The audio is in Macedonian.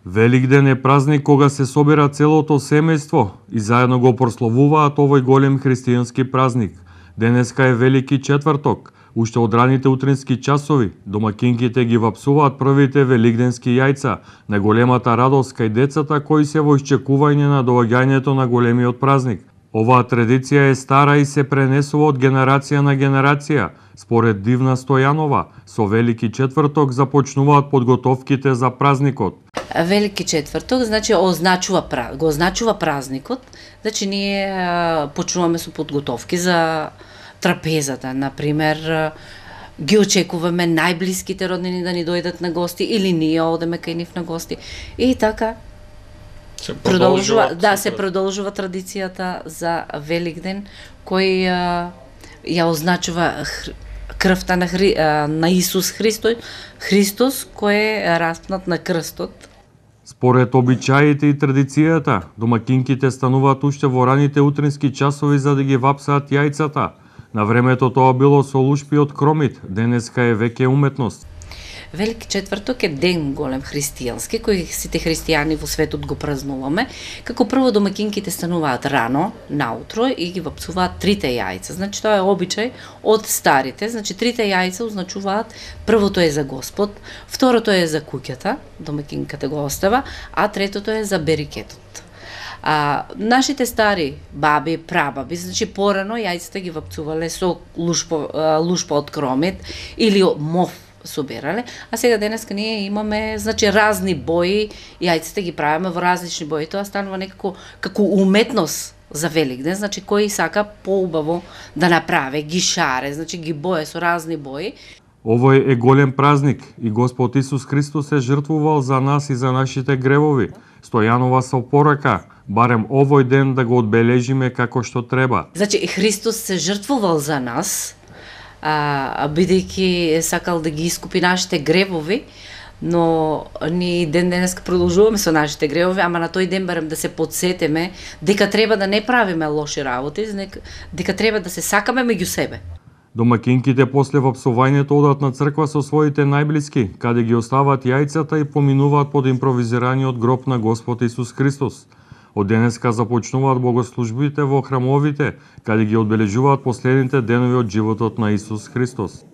Великден е празник кога се собира целото семејство и заедно го прославуваат овој голем христијански празник. Денеска е Велики четврток. Уште од раните утрински часови, домакинките ги вапсуваат првите великденски јајца на големата радост кај децата кои се во исчекување на доаѓањето на големиот празник. Оваа традиција е стара и се пренесува од генерација на генерација. Според Дивна Стојанова, со Велики четврток започнуваат подготовките за празникот. Велики четврток, значи го означува празникот. Значи ние почнуваме со подготовки за трапезата, например, ги очекуваме најблиските роднини да ни дојдат на гости или ние одеме кај нив на гости. И така се продолжува традицијата за Великден кој ја означува крвта на Исус Христос кој е распнат на крстот. Според обичаите и традицијата, домакинките стануваат уште во раните утрински часови за да ги вапсаат јајцата. На времето тоа било со лушпи од кромит, денеска е веќе уметност. Велики четврток е ден голем христијански, кој сите христијани во светот го празнуваме. Како прво домакинките стануваат рано, наутро и ги вапсуваат трите јајца. Значи тоа е обичај од старите. Значи трите јајца означуваат првото е за Господ, второто е за куќата, домакинката го остава, а третото е за берикетот. Нашите стари баби, прабаби, значи порано јајцата ги вапцувале со лушпа од кромит или мов собирале, а сега денеска ние имаме значи разни бои, јајцата ги правиме во различни бои, тоа станува некако како уметност за Великден, значи кој сака поубаво да направи, ги шаре, значи ги бое со разни бои. Овој е голем празник и Господ Исус Христос се жртвувал за нас и за нашите гревови. Стојанова со порака, барем овој ден да го одбележиме како што треба. Значи Христос се жртвувал за нас, бидејќи сакал да ги искупи нашите гревови, но ние ден денеска продолжуваме со нашите гревови, ама на тој ден барем да се подсетиме дека треба да не правиме лоши работи, дека треба да се сакаме меѓу себе. Домакинките после вапсувањето одат на црква со своите најблиски, каде ги остават јајцата и поминуваат под импровизираниот гроб на Господ Исус Христос. Од денеска започнуваат богослужбите во храмовите, каде ги одбележуваат последните денови од животот на Исус Христос.